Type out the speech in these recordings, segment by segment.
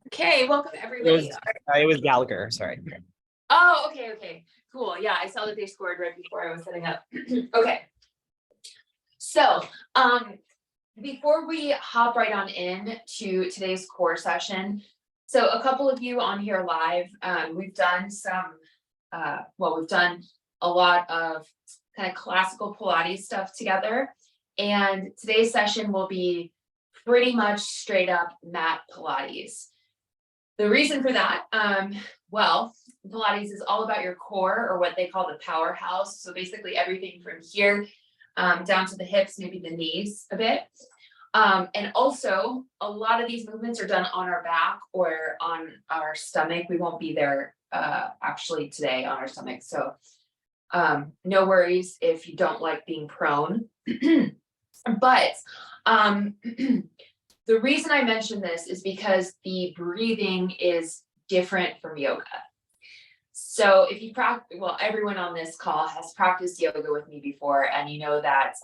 Okay, welcome everybody. It was Gallagher, sorry. Oh, okay, cool. Yeah, I saw that they scored right before I was setting up. Okay. So, before we hop right on in to today's core session, so a couple of you on here live, we've done some, we've done a lot of kind of classical Pilates stuff together, and today's session will be pretty much straight up mat Pilates. The reason for that, Pilates is all about your core, or what they call the powerhouse. So basically everything from here down to the hips, maybe the knees a bit. And also a lot of these movements are done on our back or on our stomach. We won't be there actually today on our stomach. So no worries if you don't like being prone. But the reason I mention this is because the breathing is different from yoga. So if you practice, everyone on this call has practiced yoga with me before, and you know that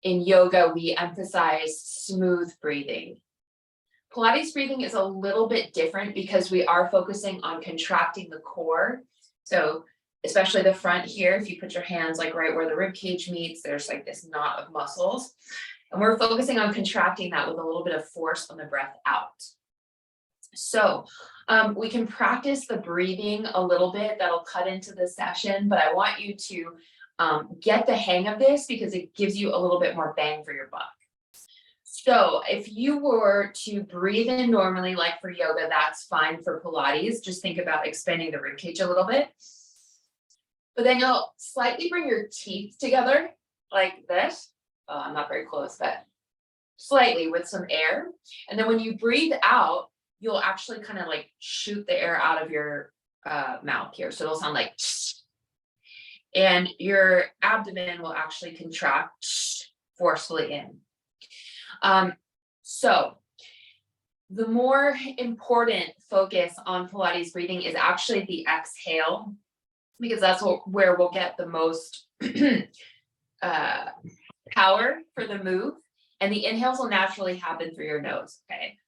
in yoga, we emphasize smooth breathing. Pilates breathing is a little bit different because we are focusing on contracting the core. So especially the front here, if you put your hands like right where the rib cage meets, there's like this knot of muscles. And we're focusing on contracting that with a little bit of force on the breath out. So we can practice the breathing a little bit. That'll cut into the session, but I want you to get the hang of this because it gives you a little bit more bang for your buck. So if you were to breathe in normally, like for yoga, that's fine for Pilates. Just think about expanding the ribcage a little bit. But then you'll slightly bring your teeth together like this. I'm not very close, but slightly with some air. And then when you breathe out, you'll actually kind of like shoot the air out of your mouth here. So it'll sound like, and your abdomen will actually contract forcefully in. So the more important focus on Pilates breathing is actually the exhale, because that's where we'll get the most power for the move, and the inhales will naturally happen through your nose. Okay,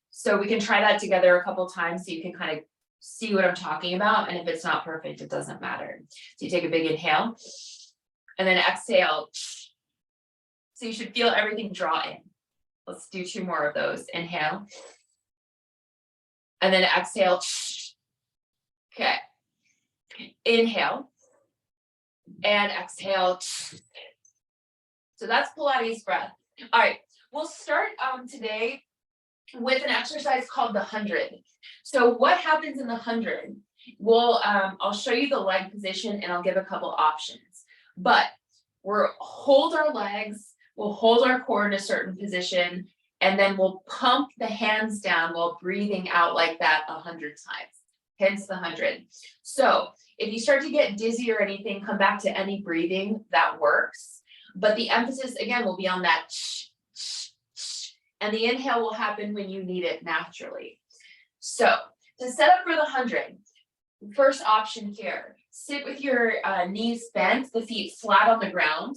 so we can try that together a couple times so you can kind of see what I'm talking about, and if it's not perfect, it doesn't matter. So you take a big inhale and then exhale, so you should feel everything draw in. Let's do 2 more of those. Inhale and then exhale. Okay, inhale and exhale. So that's Pilates breath. All right, we'll start today with an exercise called the 100. So what happens in the 100? Well, I'll show you the leg position and I'll give a couple options. But we'll hold our legs, we'll hold our core in a certain position, and then we'll pump the hands down while breathing out like that 100 times. Hence the 100. So if you start to get dizzy or anything, come back to any breathing that works. But the emphasis, again, will be on that, and the inhale will happen when you need it naturally. So to set up for the 100, first option here, sit with your knees bent, the feet flat on the ground.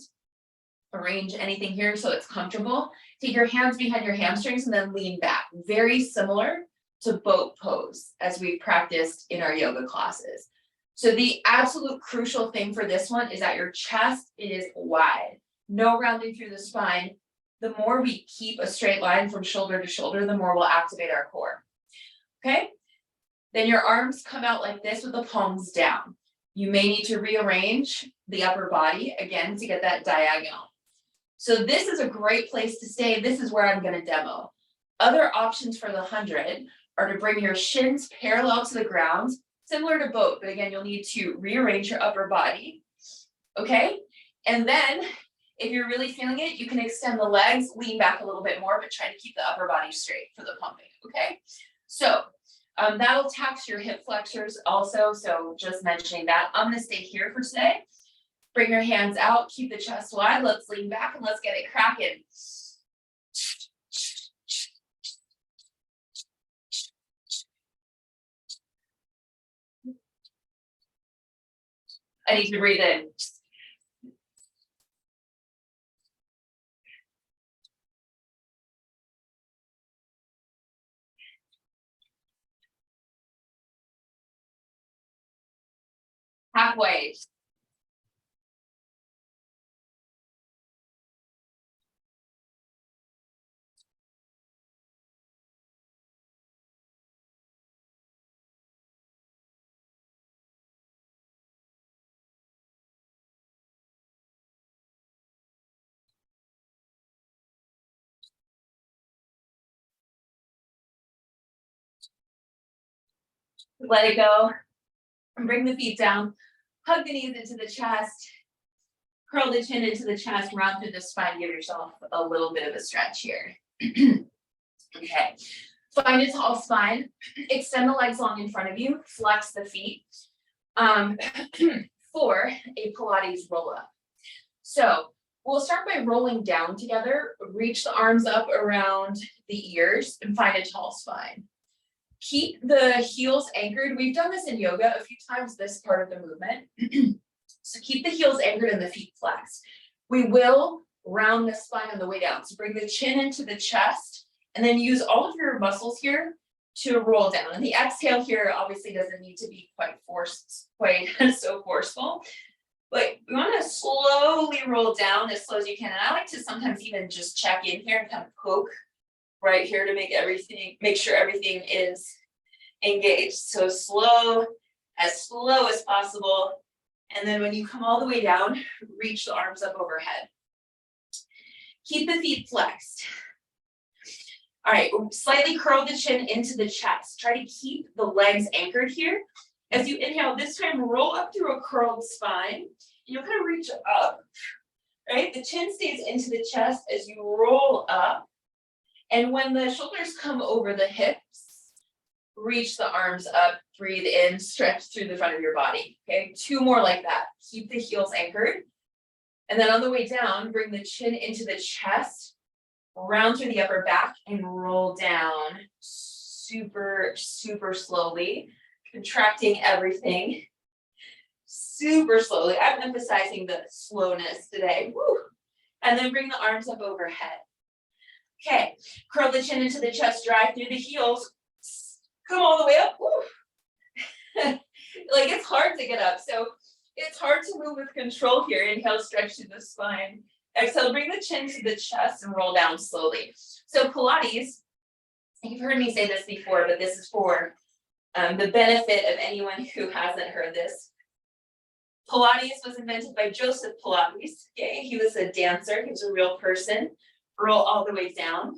Arrange anything here so it's comfortable. Take your hands behind your hamstrings and then lean back. Very similar to boat pose as we practiced in our yoga classes. So the absolute crucial thing for this one is that your chest is wide. No rounding through the spine. The more we keep a straight line from shoulder to shoulder, the more we'll activate our core. Okay? Then your arms come out like this with the palms down. You may need to rearrange the upper body again to get that diagonal. So this is a great place to stay. This is where I'm going to demo. Other options for the 100 are to bring your shins parallel to the ground, similar to boat, but again, you'll need to rearrange your upper body. Okay? And then if you're really feeling it, you can extend the legs, lean back a little bit more, but try to keep the upper body straight for the pumping, okay? So that'll tax your hip flexors also, so just mentioning that. I'm gonna stay here for today. Bring your hands out, keep the chest wide, let's lean back and let's get it cracking. I need to breathe in. halfway. Let it go. And bring the feet down. Hug the knees into the chest. Curl the chin into the chest, round through the spine, give yourself a little bit of a stretch here. Okay, find a tall spine, extend the legs long in front of you, flex the feet for a Pilates roll up. So we'll start by rolling down together, reach the arms up around the ears and find a tall spine. Keep the heels anchored. We've done this in yoga a few times, this part of the movement. So keep the heels anchored and the feet flexed. We will round the spine on the way down. So bring the chin into the chest and then use all of your muscles here to roll down. And the exhale here obviously doesn't need to be quite so forceful. But we want to slowly roll down as slow as you can. And I like to sometimes even just check in here and kind of poke right here to make sure everything is engaged. So slow as possible. And then when you come all the way down, reach the arms up overhead. Keep the feet flexed. All right, slightly curl the chin into the chest. Try to keep the legs anchored here. As you inhale, this time roll up through a curled spine. And you'll kind of reach up, right? The chin stays into the chest as you roll up. And when the shoulders come over the hips, reach the arms up, breathe in, stretch through the front of your body. Okay, 2 more like that. Keep the heels anchored. And then on the way down, bring the chin into the chest, round through the upper back and roll down super, super slowly, contracting everything super slowly. I'm emphasizing the slowness today. Woo. And then bring the arms up overhead. Okay, curl the chin into the chest, drive through the heels. Come all the way up. Like it's hard to get up. So it's hard to move with control here. Inhale, stretch through the spine. Exhale, bring the chin to the chest and roll down slowly. So Pilates, you've heard me say this before, but this is for the benefit of anyone who hasn't heard this. Pilates was invented by Joseph Pilates. Okay, he was a dancer. He was a real person. Roll all the way down.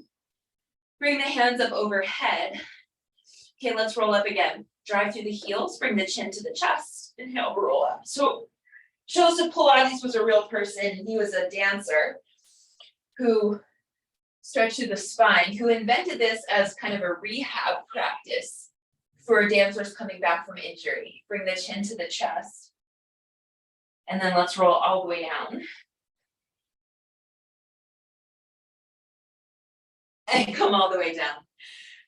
Bring the hands up overhead. Okay, let's roll up again. Drive through the heels, bring the chin to the chest. Inhale, roll up. So Joseph Pilates was a real person. He was a dancer who stretched through the spine, who invented this as kind of a rehab practice for dancers coming back from injury. Bring the chin to the chest. And then let's roll all the way down. And come all the way down.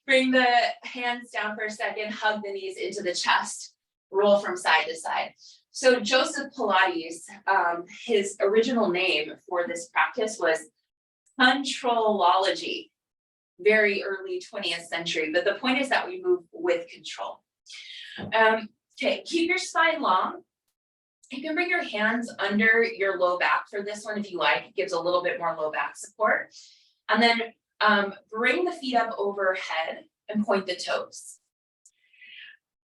Bring the hands down for a second, hug the knees into the chest, roll from side to side. So Joseph Pilates, his original name for this practice was controlology, very early 20th century. But the point is that we move with control. Okay, keep your spine long. You can bring your hands under your low back for this one if you like. It gives a little bit more low back support. And then bring the feet up overhead and point the toes.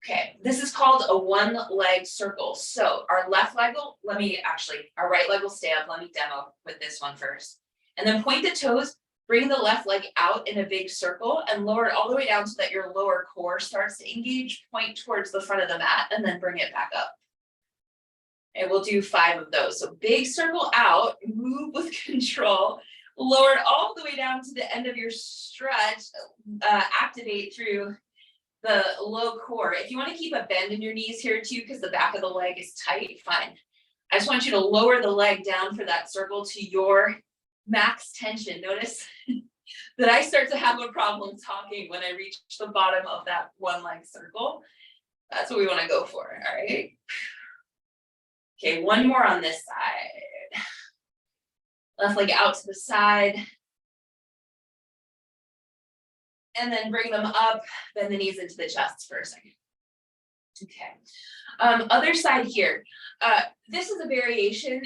Okay, this is called a 1-leg circle. So our left leg will, our right leg will stay up. Let me demo with this one first. And then point the toes, bring the left leg out in a big circle and lower it all the way down so that your lower core starts to engage, point towards the front of the mat and then bring it back up. And we'll do 5 of those. So big circle out, move with control, lower it all the way down to the end of your stretch, activate through the low core. If you want to keep a bend in your knees here too, because the back of the leg is tight, fine. I just want you to lower the leg down for that circle to your max tension. Notice that I start to have a problem talking when I reach the bottom of that 1-leg circle. That's what we want to go for, all right? Okay, one more on this side. Left leg out to the side. And then bring them up, bend the knees into the chest for a second. Okay. Other side here. This is a variation.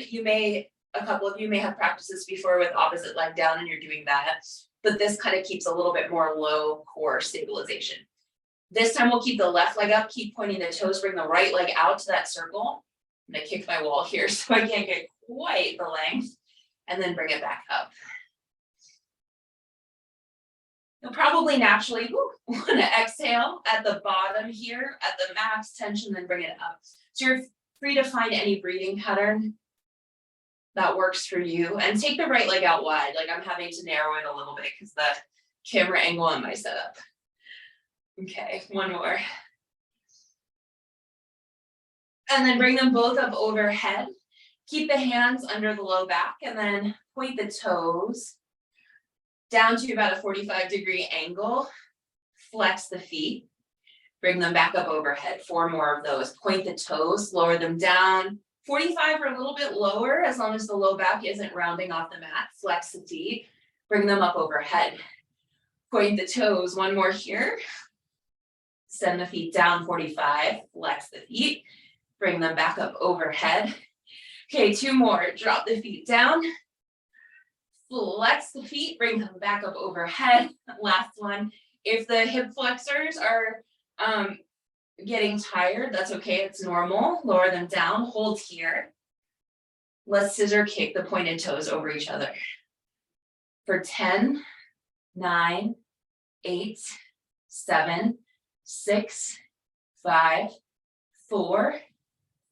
A couple of you may have practiced this before with opposite leg down and you're doing that, but this kind of keeps a little bit more low core stabilization. This time we'll keep the left leg up, keep pointing the toes, bring the right leg out to that circle. I'm gonna kick my wall here so I can't get quite the length, and then bring it back up. You'll probably naturally want to exhale at the bottom here at the max tension, then bring it up. So you're free to find any breathing pattern that works for you, and take the right leg out wide. Like I'm having to narrow it a little bit because the camera angle on my setup. Okay, one more. And then bring them both up overhead. Keep the hands under the low back and then point the toes down to about a 45-degree angle. Flex the feet. Bring them back up overhead. 4 more of those. Point the toes, lower them down. 45 or a little bit lower, as long as the low back isn't rounding off the mat. Flex the feet. Bring them up overhead. Point the toes. 1 more here. Send the feet down 45. Flex the feet. Bring them back up overhead. Okay, 2 more. Drop the feet down. Flex the feet, bring them back up overhead. Last one. If the hip flexors are getting tired, that's okay, it's normal. Lower them down, hold here. Let's scissor kick the pointed toes over each other. For 10, 9, 8, 7, 6, 5, 4,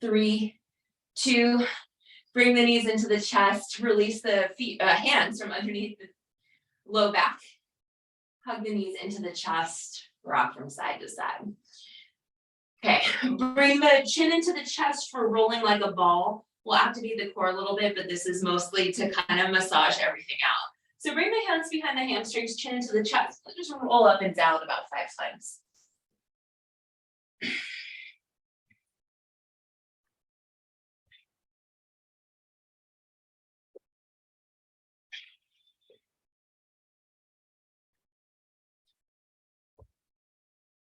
3, 2, bring the knees into the chest, release the feet, hands from underneath the low back. Hug the knees into the chest, rock from side to side. Okay, bring the chin into the chest for rolling like a ball. We'll activate the core a little bit, but this is mostly to kind of massage everything out. So bring the hands behind the hamstrings, chin into the chest. Just roll up and down about 5 times.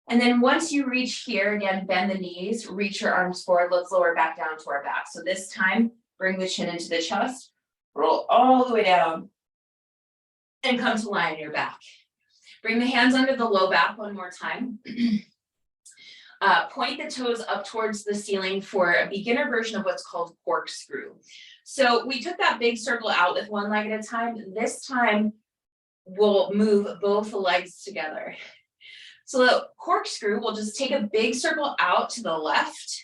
And then once you reach here, again, bend the knees, reach your arms forward. Let's lower back down to our back. So this time, bring the chin into the chest, roll all the way down, and come to lie on your back. Bring the hands under the low back 1 more time. Point the toes up towards the ceiling for a beginner version of what's called corkscrew. So we took that big circle out with 1 leg at a time. This time, we'll move both legs together. So the corkscrew, we'll just take a big circle out to the left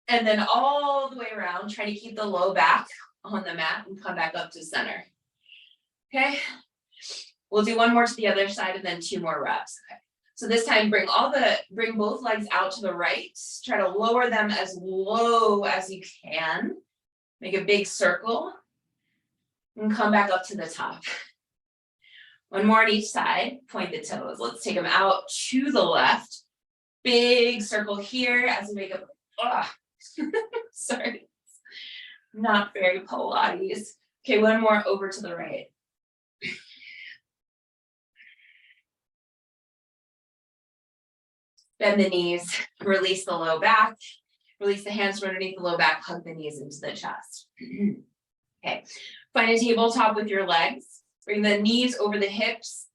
and then all the way around, try to keep the low back on the mat and come back up to center. Okay, we'll do 1 more to the other side and then 2 more reps. Okay. So this time bring both legs out to the right, try to lower them as low as you can, make a big circle and come back up to the top. 1 more on each side, point the toes. Let's take them out to the left. Big circle here as we make a, sorry, not very Pilates. Okay, 1 more over to the right. Bend the knees, release the low back, release the hands from underneath the low back, hug the knees into the chest. Okay, find a tabletop with your legs. Bring the knees over the hips,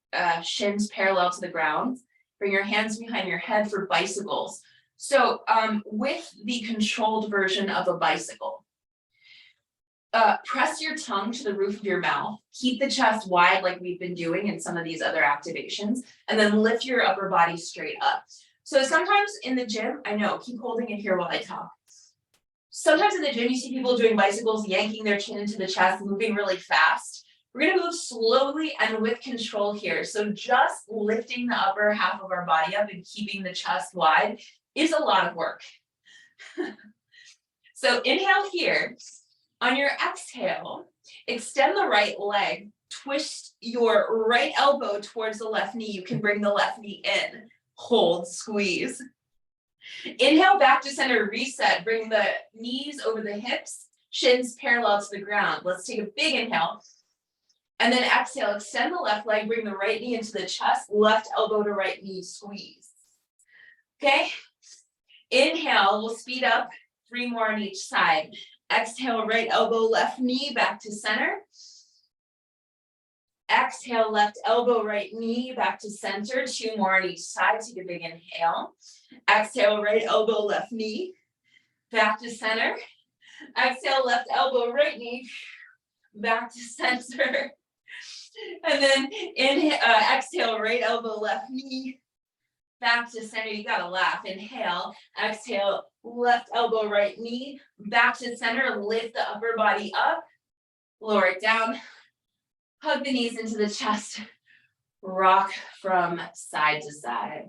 shins parallel to the ground. Bring your hands behind your head for bicycles. So with the controlled version of a bicycle, press your tongue to the roof of your mouth. Keep the chest wide like we've been doing in some of these other activations, and then lift your upper body straight up. So sometimes in the gym, I know, keep holding it here while I talk. Sometimes in the gym, you see people doing bicycles, yanking their chin into the chest, moving really fast. We're gonna move slowly and with control here. So just lifting the upper half of our body up and keeping the chest wide is a lot of work. So inhale here. On your exhale, extend the right leg, twist your right elbow towards the left knee. You can bring the left knee in, hold, squeeze. Inhale back to center, reset, bring the knees over the hips, shins parallel to the ground. Let's take a big inhale. And then exhale, extend the left leg, bring the right knee into the chest, left elbow to right knee, squeeze. Okay, Inhale, we'll speed up, 3 more on each side. Exhale, right elbow, left knee, back to center. Exhale, left elbow, right knee, back to center. 2 more on each side. Take a big inhale. Exhale, right elbow, left knee, back to center. Exhale, left elbow, right knee, back to center. And then exhale, right elbow, left knee, back to center. You gotta laugh. Inhale, exhale, left elbow, right knee, back to center. Lift the upper body up, lower it down, hug the knees into the chest, rock from side to side.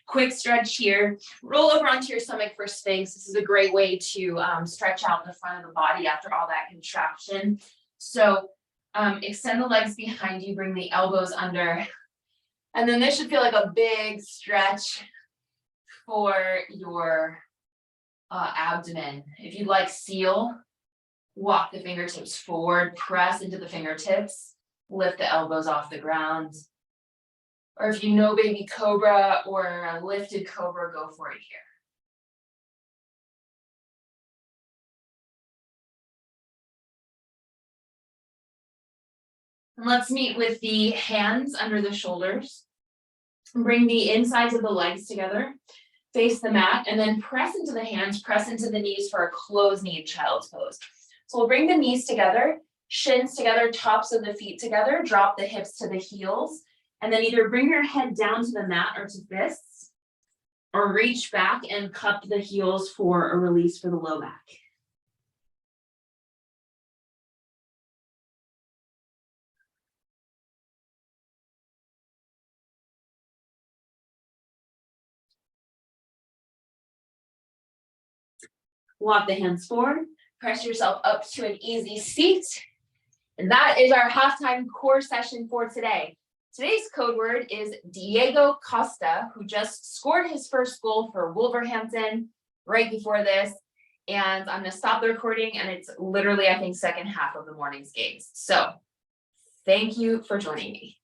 Quick stretch here. Roll over onto your stomach for Sphinx. This is a great way to stretch out the front of the body after all that contraction. So extend the legs behind you, bring the elbows under. And then this should feel like a big stretch for your abdomen. If you'd like seal, walk the fingertips forward, press into the fingertips, lift the elbows off the ground. Or if you know baby cobra or a lifted cobra, go for it here. And let's meet with the hands under the shoulders. Bring the insides of the legs together, face the mat, and then press into the hands, press into the knees for a closed knee child's pose. So we'll bring the knees together, shins together, tops of the feet together, drop the hips to the heels, and then either bring your head down to the mat or to fists, or reach back and cup the heels for a release for the low back. Walk the hands forward, press yourself up to an easy seat. And that is our halftime core session for today. Today's code word is Diego Costa, who just scored his first goal for Wolverhampton right before this. And I'm going to stop the recording, and it's literally, I think, second half of the morning's games. So thank you for joining me.